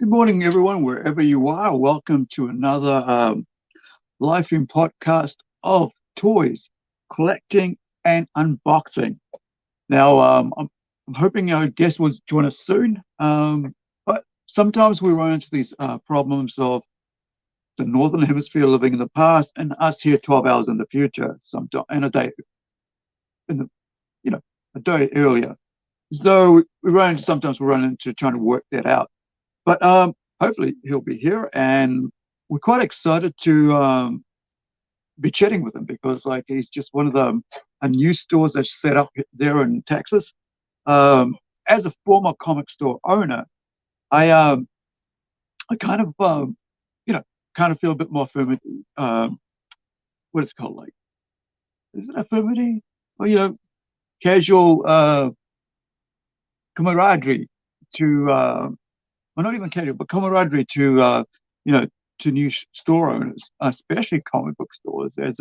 Good morning, everyone, wherever you are. Welcome to another live stream podcast of toys, collecting, and unboxing. Now, I'm hoping our guest will join us soon, but sometimes we run into these problems of the Northern Hemisphere living in the past and us here 12 hours in the future, sometime and a day in the a day earlier. So sometimes we run into trying to work that out. But hopefully he'll be here, and we're quite excited to be chatting with him because, like, he's just one of the new stores that's set up there in Texas. As a former comic store owner, I kind of kind of feel a bit more affirmity. What it's called, like, is it affirmity? Well, casual camaraderie to. Well, not even casual, but camaraderie to to new store owners, especially comic book stores. As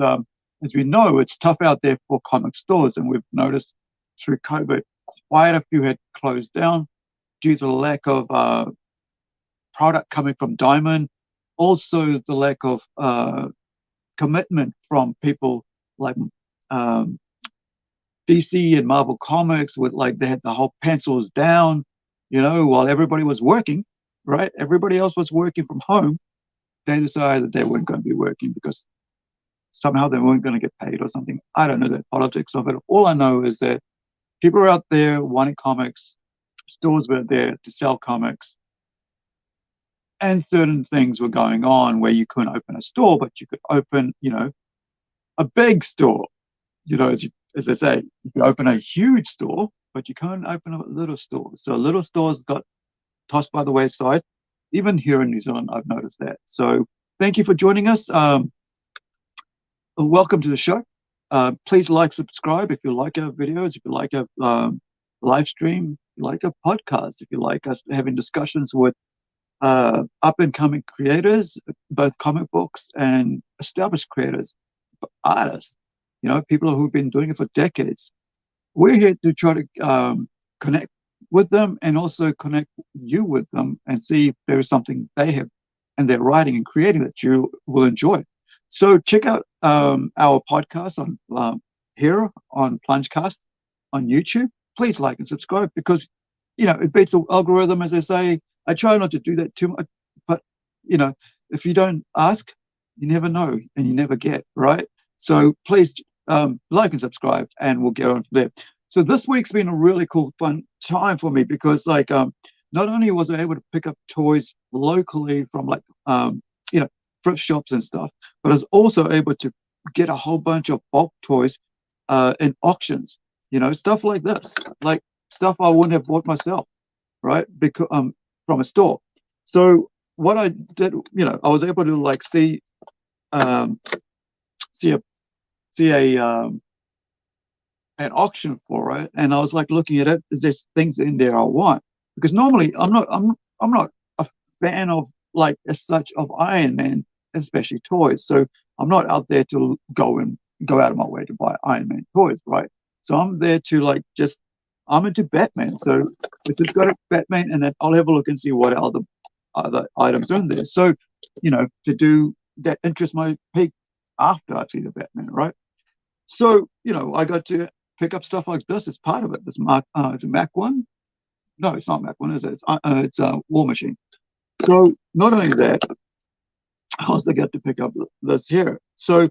we know, it's tough out there for comic stores, and we've noticed through COVID, quite a few had closed down due to the lack of product coming from Diamond, also the lack of commitment from people like DC and Marvel Comics, with like they had the whole pencils down, while everybody was working, right? Everybody else was working from home. They decided that they weren't going to be working because somehow they weren't going to get paid or something. I don't know the politics of it. All I know is that people are out there wanting comics, stores were there to sell comics, and certain things were going on where you couldn't open a store, but you could open, a big store. As I say, you could open a huge store, but you can't open a little store. So little stores got tossed by the wayside. Even here in New Zealand, I've noticed that. So thank you for joining us. Welcome to the show. Please like, subscribe if you like our videos, if you like our live stream, if you like our podcast, if you like us having discussions with up-and-coming creators, both comic books and established creators, artists, people who've been doing it for decades. We're here to try to connect with them and also connect you with them and see if there is something they have and they're writing and creating that you will enjoy. So check out our podcast on here on PlungeCast on YouTube. Please like and subscribe because, it beats the algorithm, as I say. I try not to do that too much, but, if you don't ask, you never know and you never get, right? So please like and subscribe and we'll get on from there. So this week's been a really cool, fun time for me because, like, not only was I able to pick up toys locally from, like, thrift shops and stuff, but I was also able to get a whole bunch of bulk toys in auctions, stuff like this, like stuff I wouldn't have bought myself, right? Because from a store. So what I did, I was able to, like, see a an auction for it, and I was like looking at it. There's things in there I want because normally I'm not a fan of, like, as such, of Iron Man, especially toys. So I'm not out there to go out of my way to buy Iron Man toys, right? So I'm there to, like, I'm into Batman. So if it's got a Batman, and then I'll have a look and see what other items are in there. So to do that interest my peak after I see the Batman, right? So I got to pick up stuff like this as part of it. This it's a Mac one. No, it's not Mac one, is it? It's a War Machine. So not only that, I also got to pick up this here. So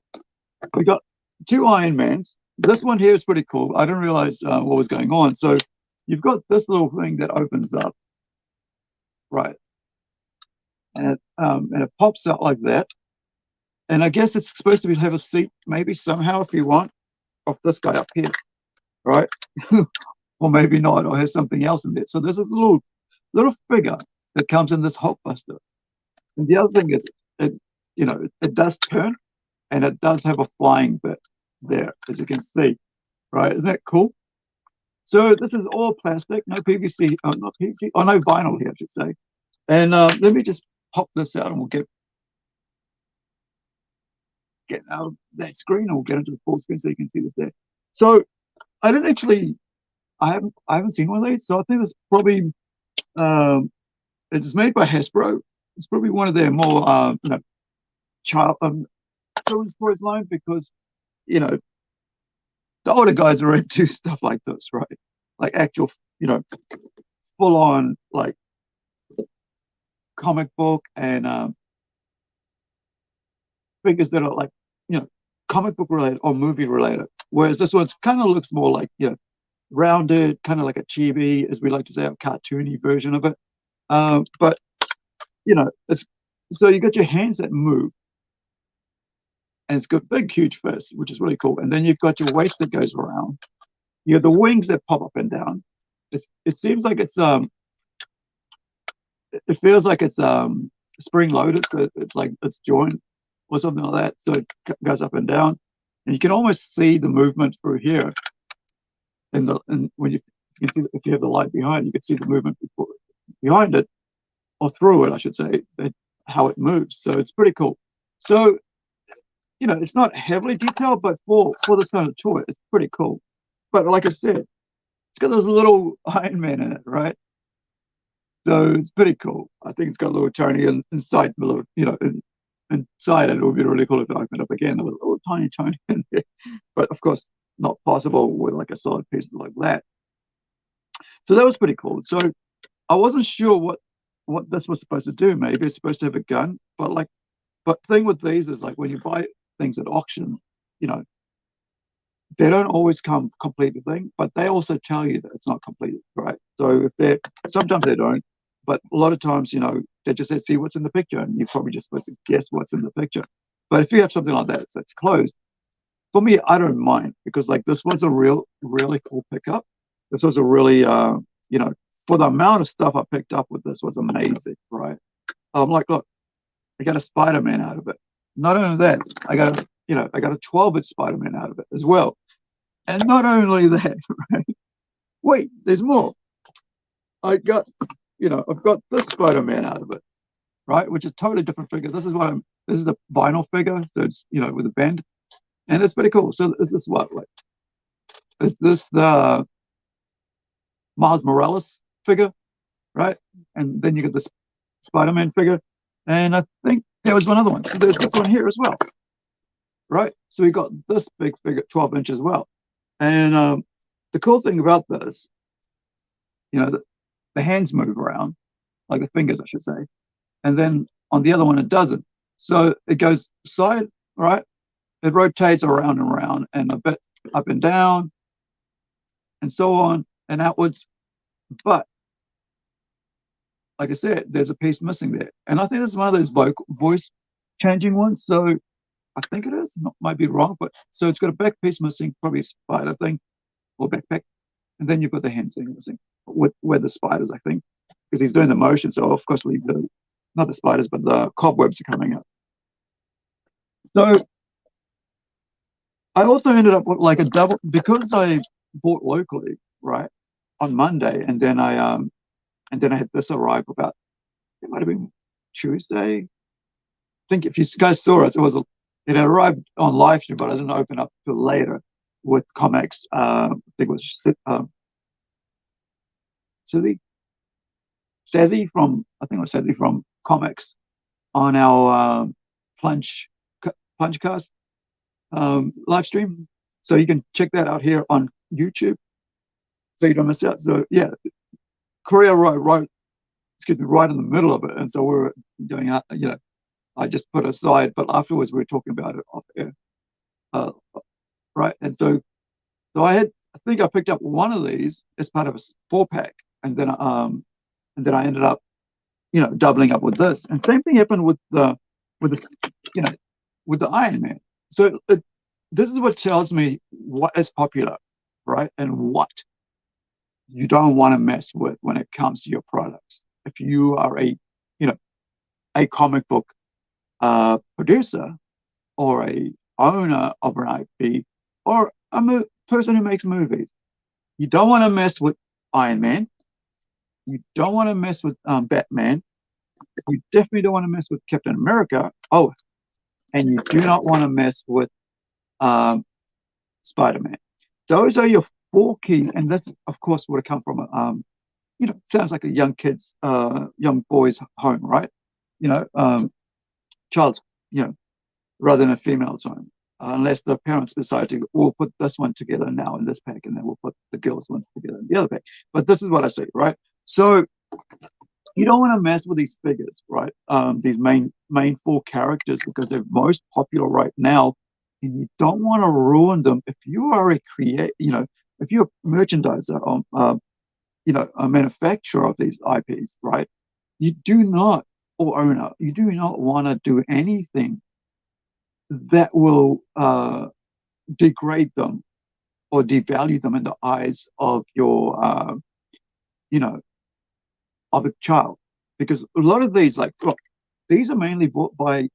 we got two Iron Mans. This one here is pretty cool. I didn't realize what was going on. So you've got this little thing that opens up, right? And it pops out like that. And I guess it's supposed to have a seat, maybe somehow, if you want, of this guy up here, right? Or maybe not, or has something else in there. So there's this little figure that comes in this Hulkbuster. And the other thing is, it does turn, and it does have a flying bit there, as you can see, right? Isn't that cool? So this is all plastic, no PVC, not PVC, no vinyl here, I should say. And let me just pop this out, and we'll get out of that screen, and we'll get into the full screen so you can see this there. So I haven't seen one of these, so I think it's probably It's made by Hasbro. It's probably one of their more child children's toys line, because you know the older guys are into stuff like this, right? Like actual, full on like comic book and figures that are like comic book related or movie related. Whereas this one's kind of looks more like rounded, kind of like a chibi, as we like to say, a cartoony version of it. But it's so you got your hands that move, and it's got big, huge fists, which is really cool. And then you've got your waist that goes around. You have the wings that pop up and down. It seems like it feels like it's spring loaded, so it's like it's joined or something like that. So it goes up and down, and you can almost see the movement through here. And when you can see, if you have the light behind, you can see the movement behind it, or through it, I should say, how it moves. So it's pretty cool. So it's not heavily detailed, but for this kind of toy, it's pretty cool. But like I said, it's got those little Iron Man in it, right? So it's pretty cool. I think it's got a little Tony inside the little, inside it. It would be really cool if it opened up again. There was a little tiny Tony in there. But of course, not possible with like a solid piece like that. So that was pretty cool. So I wasn't sure what this was supposed to do. Maybe it's supposed to have a gun, but thing with these is like when you buy things at auction, they don't always come complete the thing, but they also tell you that it's not completed, right? So sometimes they don't, but a lot of times, they just say, see what's in the picture, and you're probably just supposed to guess what's in the picture. But if you have something like that that's closed, for me, I don't mind, because like this was a really cool pickup. This was a really, for the amount of stuff I picked up with this was amazing, right? I'm like, look, I got a Spider-Man out of it. Not only that, I got a 12-inch Spider-Man out of it as well. And not only that, right? Wait, there's more. I've got this Spider-Man out of it, right? Which is a totally different figure. This is the vinyl figure, so it's with a bend, and it's pretty cool. So is this what? Like, is this the Miles Morales figure, right? And then you get this Spider-Man figure, and I think there was one other one. So there's this one here as well, right? So we got this big figure, 12 inches as well. And the cool thing about this, the hands move around, like the fingers, I should say. And then on the other one, it doesn't. So it goes side, right? It rotates around and around, and a bit up and down, and so on and outwards. But like I said, there's a piece missing there. And I think this is one of those voice changing ones. So I think it is, might be wrong, but so it's got a back piece missing, probably a spider thing or backpack. And then you've got the hand thing missing where the spiders, I think, because he's doing the motion. So of course, not the spiders, but the cobwebs are coming out. So I also ended up with like a double, because I bought locally, right, on Monday, and then I had this arrive about, it might have been Tuesday. I think if you guys saw it, it arrived on Livestream, but I didn't open up till later with comics. I think it was Sazzy from comics on our PlungeCast live stream. So you can check that out here on YouTube, so you don't miss out. So yeah, Korea right in the middle of it, and so we're doing I just put aside, but afterwards we were talking about it off air, right? And so I think I picked up one of these as part of a 4-pack, and then I ended up doubling up with this. And same thing happened with the Iron Man. So this is what tells me what is popular, right, and what you don't want to mess with when it comes to your products. If you are a comic book producer, or a owner of an IP, or a person who makes movies, you don't want to mess with Iron Man. You don't want to mess with Batman. You definitely don't want to mess with Captain America. Oh, and you do not want to mess with Spider-Man. Those are your 4 key, and this, of course, would have come from sounds like a young boy's home, right? You know, child's, rather than a female's home, unless the parents decide to, we'll put this one together now in this pack, and then we'll put the girls' ones together in the other pack. But this is what I see, right? So you don't want to mess with these figures, right? These main four characters, because they're most popular right now, and you don't want to ruin them. If you are if you're a merchandiser or a manufacturer of these IPs, right? You do not, or owner, you do not want to do anything that will degrade them or devalue them in the eyes of your, of a child. Because a lot of these, like, look, these are mainly bought by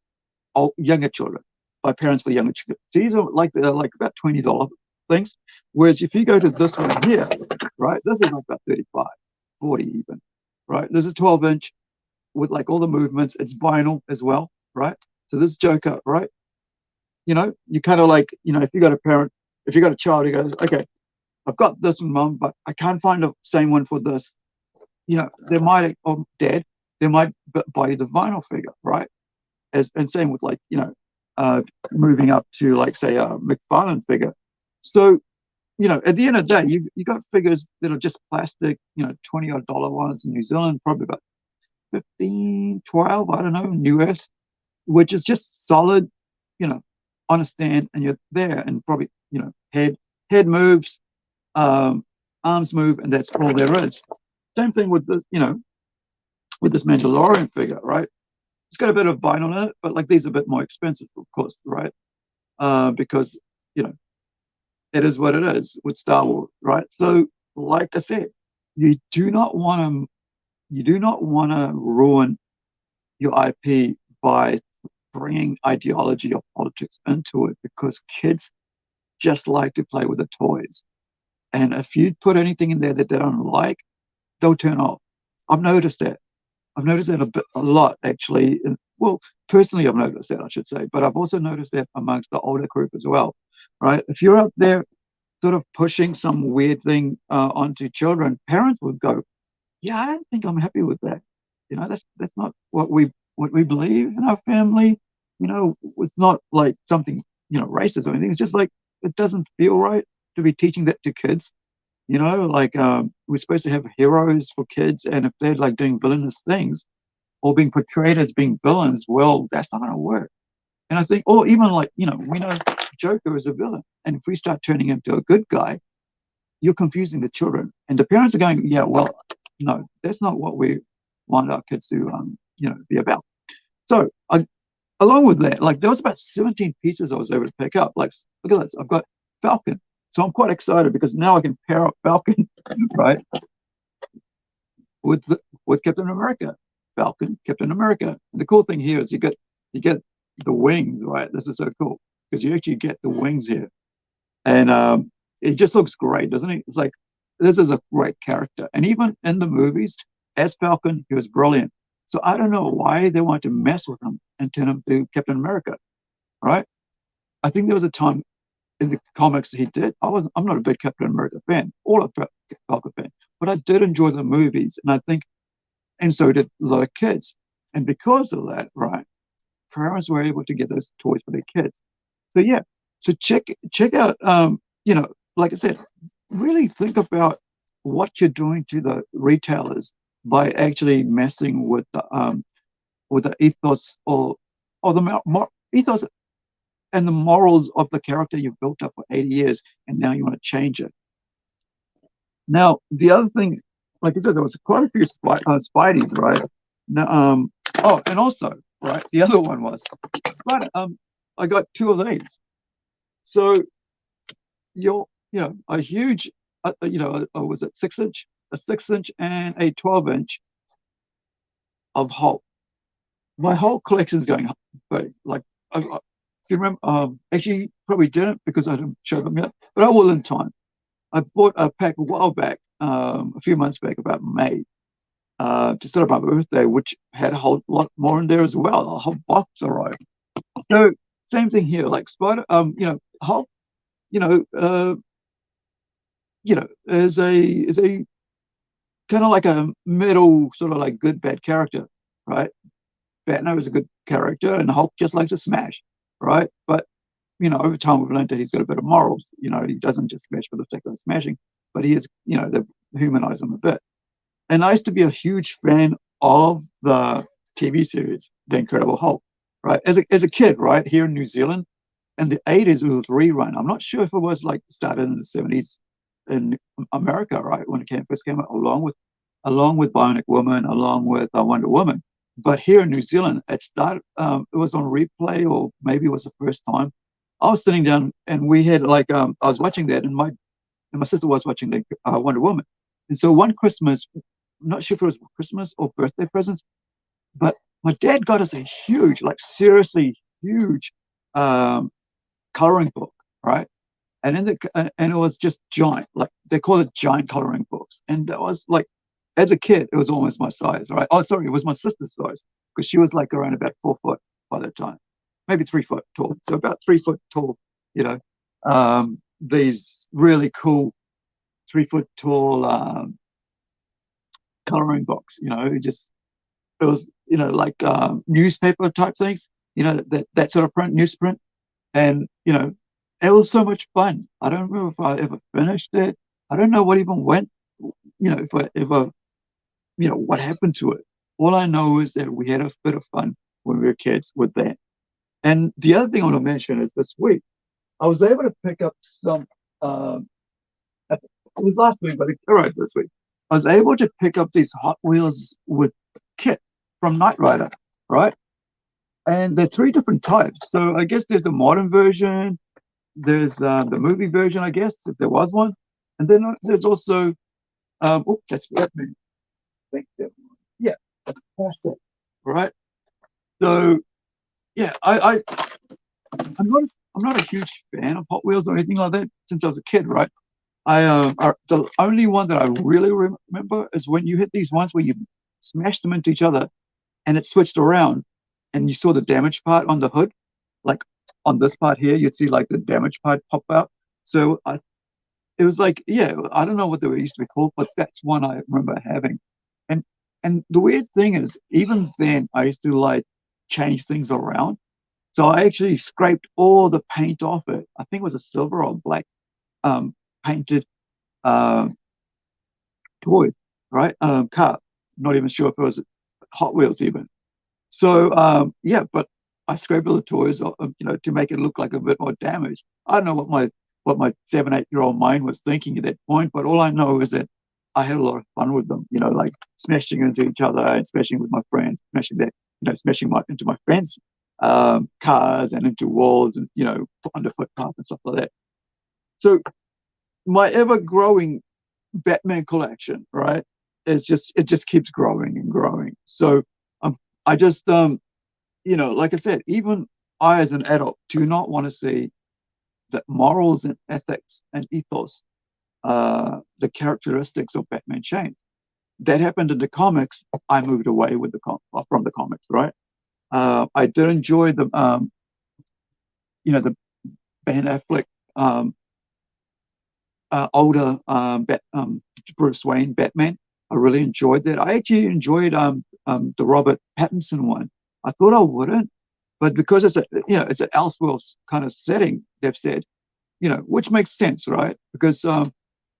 younger children, by parents for younger children. These are they're like about $20 things. Whereas if you go to this one here, right, this is like about 35, 40 even, right? This is 12-inch with like all the movements. It's vinyl as well, right? So this Joker, right? You kind of like, if you got a child who goes, okay, I've got this one, mom, but I can't find the same one for this. They might, or dad, they might buy you the vinyl figure, right? And same with like, moving up to like, say, a McFarlane figure. So, at the end of the day, you got figures that are just plastic, $20 ones in New Zealand, probably about 15, 12, I don't know, in US, which is just solid, on a stand, and you're there, and probably, head moves, arms move, and that's all there is. Same thing with with this Mandalorian figure, right? It's got a bit of vinyl in it, but like these are a bit more expensive, of course, right? Because it is what it is with Star Wars, right? So, like I said, you do not want to ruin your IP by bringing ideology or politics into it, because kids just like to play with the toys. And if you put anything in there that they don't like, they'll turn off. I've noticed that. A lot, actually. Well, personally, I've noticed that, I should say, but I've also noticed that amongst the older group as well, right? If you're out there sort of pushing some weird thing onto children, parents would go, "Yeah, I don't think I'm happy with that. That's not what we believe in our family. It's not like something racist or anything. It's just like it doesn't feel right to be teaching that to kids." Like we're supposed to have heroes for kids, and if they're like doing villainous things or being portrayed as being villains, well, that's not going to work. And I think, or even like, we know Joker is a villain, and if we start turning him to a good guy, you're confusing the children, and the parents are going, yeah, well, no, that's not what we want our kids to, be about. So along with that, like there was about 17 pieces I was able to pick up. Like, look at this, I've got Falcon. So I'm quite excited because now I can pair up Falcon, right, with Captain America. Falcon, Captain America. And the cool thing here is you get the wings, right? This is so cool because you actually get the wings here, and it just looks great, doesn't it? It's like this is a great character, and even in the movies, as Falcon, he was brilliant. So I don't know why they want to mess with him and turn him to Captain America, right? I think there was a time in the comics he did. I'm not a big Captain America fan or a Falcon fan, but I did enjoy the movies, and I think, and so did a lot of kids. And because of that, right, parents were able to get those toys for their kids. So yeah, so check out, like I said, really think about what you're doing to the retailers by actually messing with the ethos or the ethos and the morals of the character you've built up for 80 years, and now you want to change it. Now, the other thing, like I said, there was quite a few Spideys, right? Now, and also, right, the other one was Spider. I got two of these. So a huge, was it 6-inch, a 6-inch and a 12-inch of Hulk. My whole collection is going big. Like, do you remember? Actually, probably didn't because I didn't show them yet, but I will in time. I bought a pack a while back, a few months back, about May, to celebrate my birthday, which had a whole lot more in there as well. A whole box arrived. So same thing here, like Spider, Hulk, is a kind of like a middle sort of like good bad character, right? Batman is a good character, and Hulk just likes to smash, right? But over time we've learned that he's got a bit of morals. He doesn't just smash for the sake of smashing, but he is, they humanize him a bit. And I used to be a huge fan of the TV series, The Incredible Hulk, right? As a kid, right, here in New Zealand, in the 80s, it was rerun. I'm not sure if it was like started in the 70s in America, right, when it first came out, along with Bionic Woman, along with Wonder Woman. But here in New Zealand, it started. It was on replay, or maybe it was the first time. I was sitting down, and we had like I was watching that, and my sister was watching the Wonder Woman. And so one Christmas, I'm not sure if it was Christmas or birthday presents, but my dad got us a huge, like seriously huge, um, coloring book, right? And it was just giant, like they call it giant coloring books. And it was like, as a kid, it was almost my size, right? Oh, sorry, it was my sister's size because she was like around about 4 foot by that time, maybe 3 foot tall. So about 3 foot tall, you know. These really cool 3 foot tall coloring books, it was, like newspaper type things, that sort of newsprint. And, it was so much fun. I don't remember if I ever finished it. I don't know what even went, if I ever, what happened to it. All I know is that we had a bit of fun when we were kids with that. And the other thing I want to mention is this week, I was able to pick up some, um, it was last week, but it arrived this week. I was able to pick up these Hot Wheels with kit from Knight Rider, right? And they're three different types. So I guess there's the modern version, there's the movie version, I guess, if there was one. And then there's also, that's Batman. Yeah, that's classic, right? So yeah, I'm not a huge fan of Hot Wheels or anything like that since I was a kid, right? The only one that I really remember is when you hit these ones where you smash them into each other and it switched around, and you saw the damage part on the hood, like on this part here, you'd see like the damage part pop out. So it was like, yeah, I don't know what they used to be called, but that's one I remember having. And and the weird thing is, even then, I used to like change things around. So I actually scraped all the paint off it. I think it was a silver or black um, painted uh, toy, right? Car. Not even sure if it was Hot Wheels even. So yeah, but I scraped all the toys, to make it look like a bit more damaged. I don't know what my 7, 8 year old mind was thinking at that point, but all I know is that I had a lot of fun with them. Like smashing into each other and smashing with my friends, smashing into my friends' cars and into walls and under footpaths and stuff like that. So my ever growing Batman collection, right? It just keeps growing and growing. So I just like I said, even I as an adult do not want to see that morals and ethics and ethos, the characteristics of Batman change. That happened in the comics. I moved away with from the comics, right? I did enjoy the Ben Affleck older Bruce Wayne Batman. I really enjoyed that. I actually enjoyed the Robert Pattinson one. I thought I wouldn't, but because it's an Elseworlds kind of setting, they've said, which makes sense, right? Because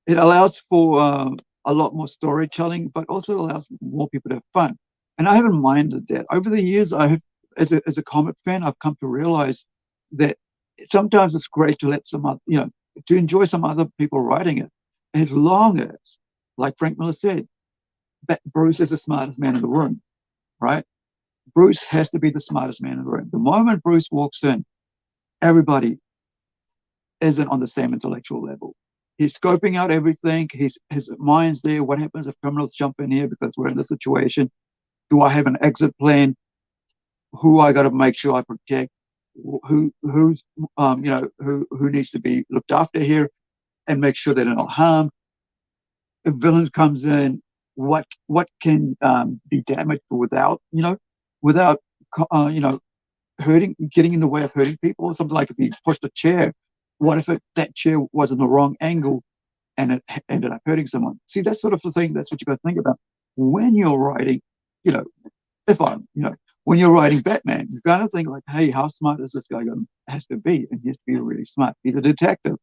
it allows for a lot more storytelling, but also allows more people to have fun. And I haven't minded that. Over the years, I have, as a comic fan, I've come to realize that sometimes it's great to let to enjoy some other people writing it, as long as, like Frank Miller said, that Bruce is the smartest man in the room, right? Bruce has to be the smartest man in the room. The moment Bruce walks in, everybody isn't on the same intellectual level. He's scoping out everything. His mind's there. What happens if criminals jump in here because we're in this situation? Do I have an exit plan? Who I got to make sure I protect? Who needs to be looked after here, and make sure they're not harmed? If villains comes in, what can be damaged without without getting in the way of hurting people, or something. Like if he pushed a chair, what if that chair was in the wrong angle and it ended up hurting someone. See, that's sort of the thing. That's what you got to think about when you're writing. You know, if I'm, when you're writing Batman, you got to think like, hey, how smart is this guy going has to be? And he has to be really smart. He's a detective,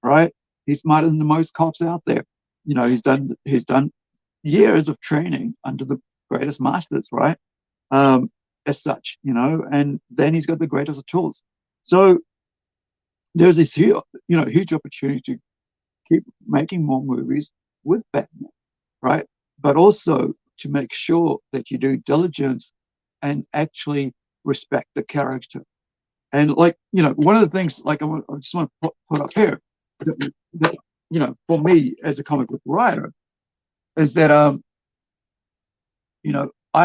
right? He's smarter than the most cops out there. He's done years of training under the greatest masters, right? As such, and then he's got the greatest of tools. So there's this huge opportunity to keep making more movies with Batman, right? But also to make sure that you do diligence and actually respect the character. And like, one of the things like I just want to put up here that for me as a comic book writer is that I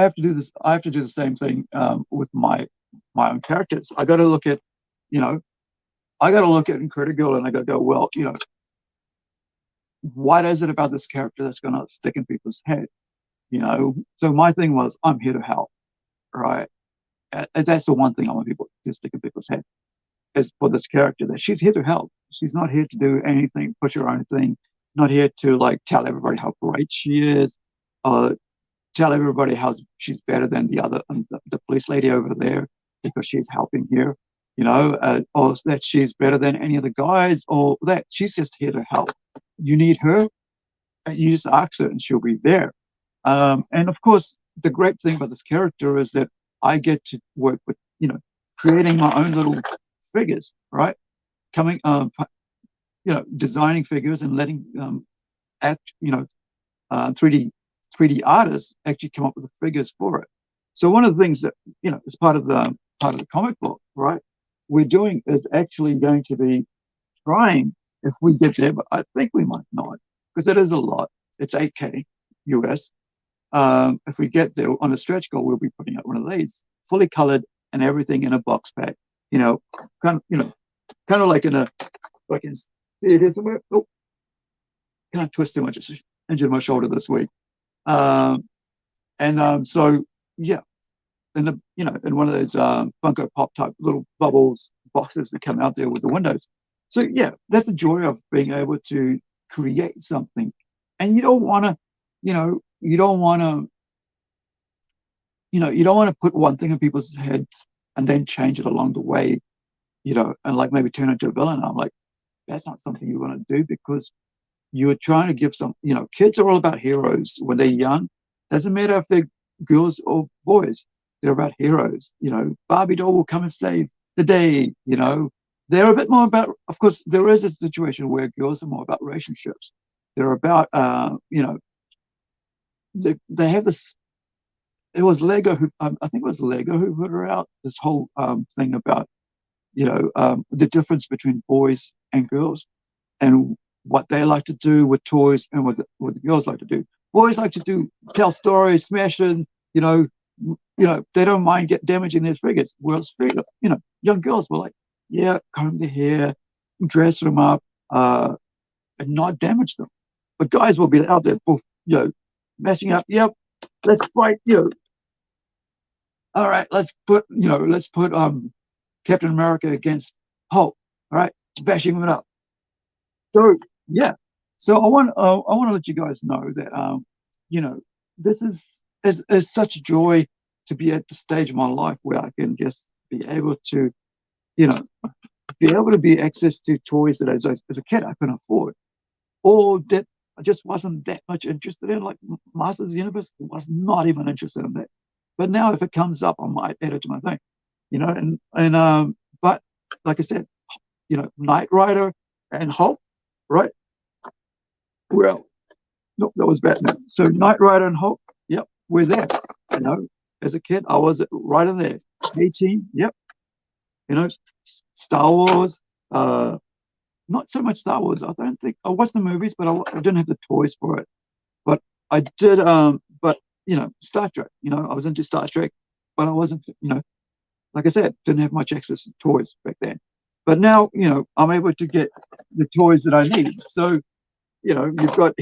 have to do this. I have to do the same thing with my own characters. I got to look at, Incredi-Girl, and I got to go, well, what is it about this character that's going to stick in people's head? So my thing was, I'm here to help, right? And that's the one thing I want people to stick in people's head is for this character, that she's here to help. She's not here to do anything, push her own thing, not here to like tell everybody how great she is, tell everybody how she's better than the police lady over there because she's helping here, or that she's better than any of the guys, or that she's just here to help. You need her, and you just ask her, and she'll be there. And of course, the great thing about this character is that I get to work with, creating my own little figures, right? Designing figures and letting 3D artists actually come up with the figures for it. So one of the things that is part of the comic book, right? We're doing is actually going to be trying, if we get there, but I think we might not, because it is a lot. It's 8K US. If we get there on a stretch goal, we'll be putting out one of these, fully colored and everything in a box pack. Kind of like in a, like in here somewhere. Oh, can't twist too much. It's injured my shoulder this week. So yeah, in one of those Funko Pop type little bubbles boxes that come out there with the windows. So yeah, that's the joy of being able to create something, and you don't want to, you don't want to put one thing in people's heads and then change it along the way, and like maybe turn into a villain. I'm like, that's not something you want to do, because you are trying to give kids are all about heroes when they're young. Doesn't matter if they're girls or boys, they're about heroes. Barbie doll will come and save the day. They're a bit more about, of course, there is a situation where girls are more about relationships. They're about, they have this, it was Lego who, I think it was Lego who put her out, this whole thing about, the difference between boys and girls and what they like to do with toys and what the girls like to do. Boys like to tell stories, smash it, they don't mind damaging their figures. Whereas young girls were like, yeah, comb their hair, dress them up, and not damage them. But guys will be out there, mashing up. Yep, let's fight. All right, let's put Captain America against Hulk. All right, bashing them up. So yeah, so I want to let you guys know that this is such a joy to be at the stage of my life where I can just be able to be access to toys that as a kid I couldn't afford, or that I just wasn't that much interested in. Like Masters of the Universe was not even interested in that. But now if it comes up, I might add it to my thing, but like I said, Knight Rider and Hulk, right? Well, no, that was Batman. So Knight Rider and Hulk, yep, we're there. As a kid, I was right in there. 18, yep. Star Wars, not so much Star Wars. I don't think I watched the movies, but I didn't have the toys for it. But I did, but Star Trek. I was into Star Trek, but I wasn't, like I said, didn't have much access to toys back then. But now, I'm able to get the toys that I need. So, you've got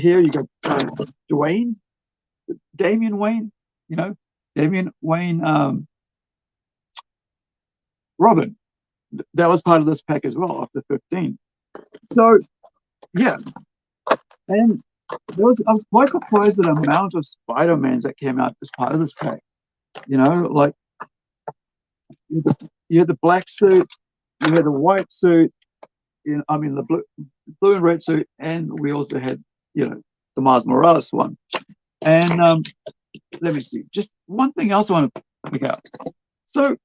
Damian Wayne, Damian Wayne, Robin. That was part of this pack as well, after 15. So, yeah. And I was quite surprised at the amount of Spider-Mans that came out as part of this pack. Like you had the black suit, you had the white suit, I mean the blue and red suit, and we also had the Miles Morales one. And let me see, just one thing else I want to pick out. So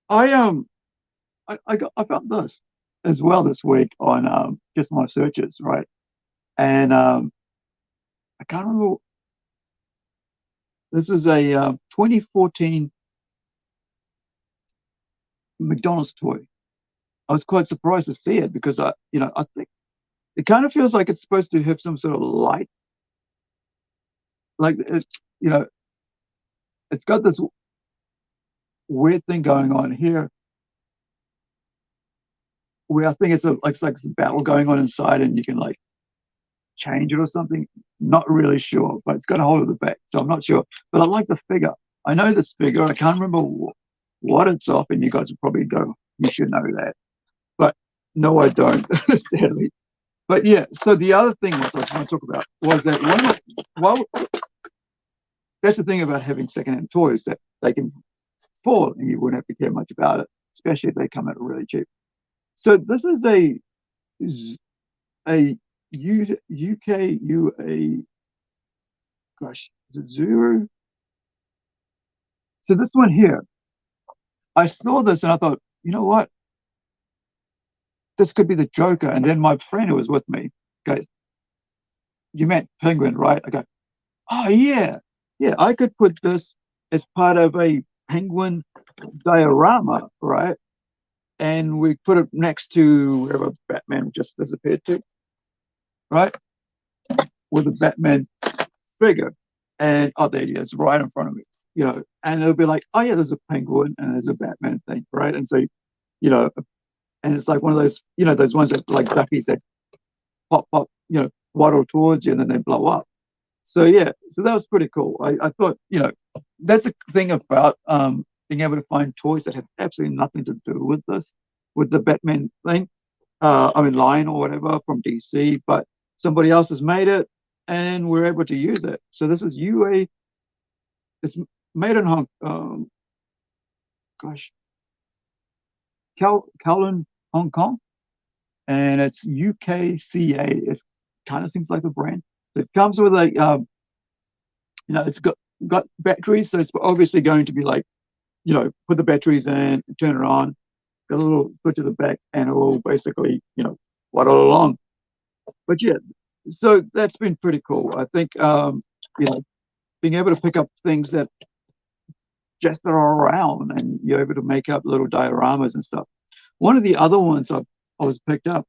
I found this as well this week on just my searches, right? And I can't remember. This is a 2014 McDonald's toy. I was quite surprised to see it because I think it kind of feels like it's supposed to have some sort of light, like you know, it's got this weird thing going on here where I think it's like a battle going on inside, and you can like change it or something. Not really sure, but it's got a hold of the back, so I'm not sure. But I like the figure. I know this figure. I can't remember what it's off, and you guys would probably go, "You should know that," but no, I don't, sadly. But yeah, so the other thing was I was going to talk about was that well, that's the thing about having secondhand toys, that they can fall and you wouldn't have to care much about it, especially if they come out really cheap. So this is a UK UA, gosh, is it zero? So this one here, I saw this and I thought, you know what? This could be the Joker. And then my friend who was with me goes, "You meant Penguin, right?" I go, "Oh yeah, yeah. I could put this as part of a Penguin diorama, right? And we put it next to wherever Batman just disappeared to, right? With a Batman figure. And oh, there he is, right in front of me, and it'll be like, oh yeah, there's a penguin and there's a Batman thing, right? And so, you know, and it's like one of those, those ones that like duckies that pop, waddle towards you and then they blow up. So yeah, so that was pretty cool. I thought, that's a thing about being able to find toys that have absolutely nothing to do with this, with the Batman thing. I mean, line or whatever from DC, but somebody else has made it and we're able to use it. So this is UA. It's made in gosh, Kowloon, Hong Kong, and it's UKCA. It kind of seems like a brand. It comes with a, it's got batteries, so it's obviously going to be like, put the batteries in, turn it on, got a little switch at the back, and it will basically, waddle along. But yeah, so that's been pretty cool. I think, being able to pick up things that just are around and you're able to make up little dioramas and stuff. One of the other ones I was picked up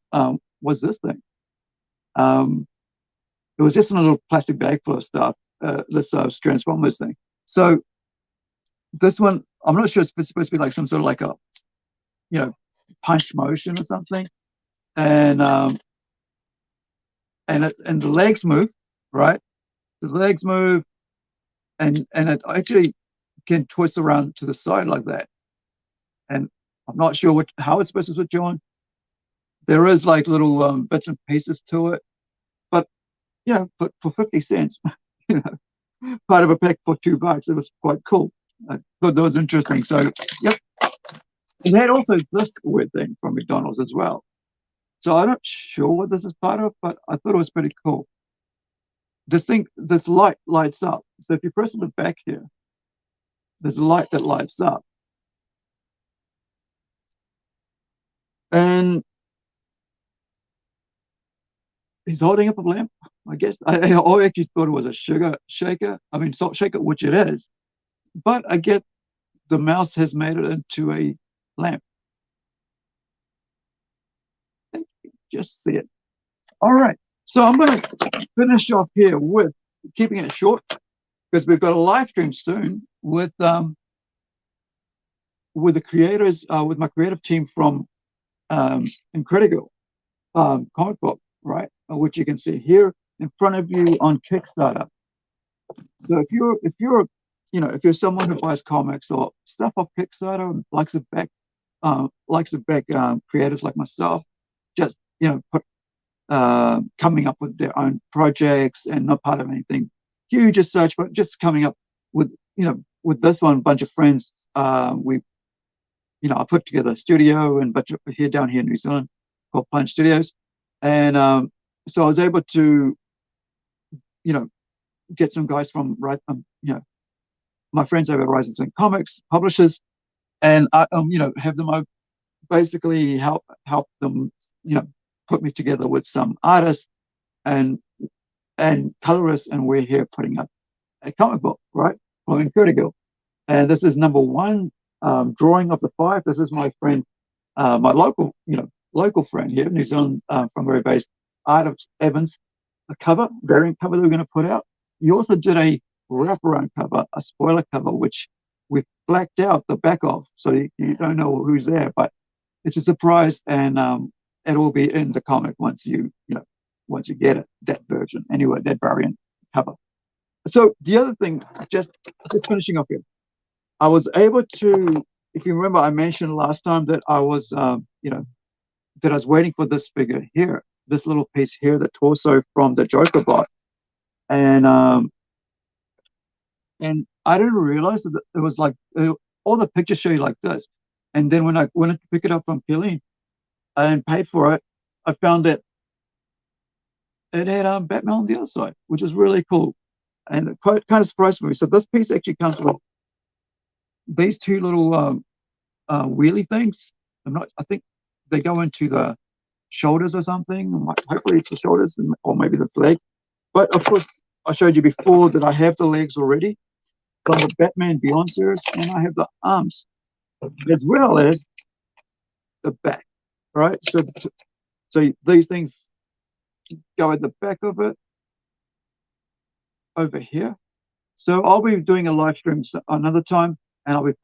was this thing. It was just in a little plastic bag full of stuff, this Transformers thing. So this one, I'm not sure, it's supposed to be like some sort of like a, punch motion or something. And the legs move, right? The legs move, and it actually can twist around to the side like that. And I'm not sure how it's supposed to switch on. There is like little bits and pieces to it, but but for 50 cents, part of a pack for $2, it was quite cool. I thought that was interesting. So yep, it had also this weird thing from McDonald's as well. So I'm not sure what this is part of, but I thought it was pretty cool. This light lights up. So if you press on the back here, there's a light that lights up. And he's holding up a lamp, I guess. I actually thought it was a sugar shaker. I mean, salt shaker, which it is. But I get the mouse has made it into a lamp. Just see it. All right. So I'm going to finish off here with keeping it short because we've got a live stream soon with the creators, with my creative team from Incredi-Girl comic book, right? Which you can see here in front of you on Kickstarter. So if you're someone who buys comics or stuff off Kickstarter and likes to back creators like myself, just put coming up with their own projects and not part of anything huge as such, but just coming up with, with this one, bunch of friends. I put together a studio and bunch of down here in New Zealand called Plunge Studios. And so I was able to, get some guys from, my friends over at Rising Sun Comics, publishers, and have them basically help them, put me together with some artists and colorists, and we're here putting up a comic book, right? All Incredi-Girl. And this is number one, drawing of the 5. This is my friend, my local friend here in New Zealand, from where we're based, Art of Evans, a variant cover that we're going to put out. He also did a wraparound cover, a spoiler cover, which we've blacked out the back of, so you don't know who's there, but it's a surprise, and it will be in the comic once you get it, that version. Anyway, that variant cover. So the other thing, just finishing off here, I was able to, if you remember, I mentioned last time that I was, that I was waiting for this figure here, this little piece here, the torso from the Joker bot, and I didn't realize that it was like all the pictures show you like this, and then when I went to pick it up from Killeen and paid for it, I found that it had Batman on the other side, which is really cool, and it kind of surprised me. So this piece actually comes with these two little wheelie things. I think they go into the shoulders or something. Hopefully it's the shoulders, or maybe this leg. But of course, I showed you before that I have the legs already from the Batman Beyond series, and I have the arms as well as the back. Right. So these things go at the back of it over here. So I'll be doing a live stream another time, and I'll be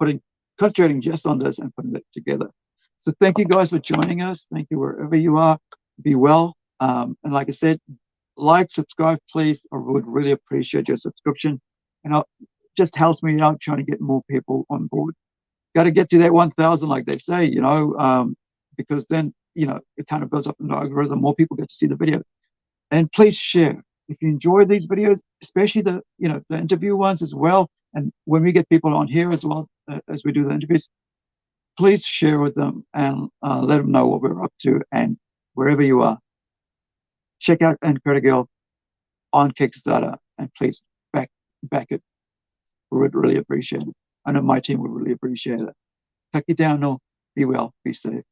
concentrating just on this and putting it together. So thank you guys for joining us. Thank you wherever you are. Be well. And like I said, like, subscribe, please. I would really appreciate your subscription. And it just helps me out trying to get more people on board. Got to get to that 1,000, like they say, because then, it kind of builds up in the algorithm. More people get to see the video. And please share. If you enjoy these videos, especially the interview ones as well, and when we get people on here as well, as we do the interviews, please share with them and let them know what we're up to. And wherever you are, check out Incredi-Girl on Kickstarter, and please back it. We would really appreciate it. I know my team would really appreciate it. Take it down, no. Be well, be safe.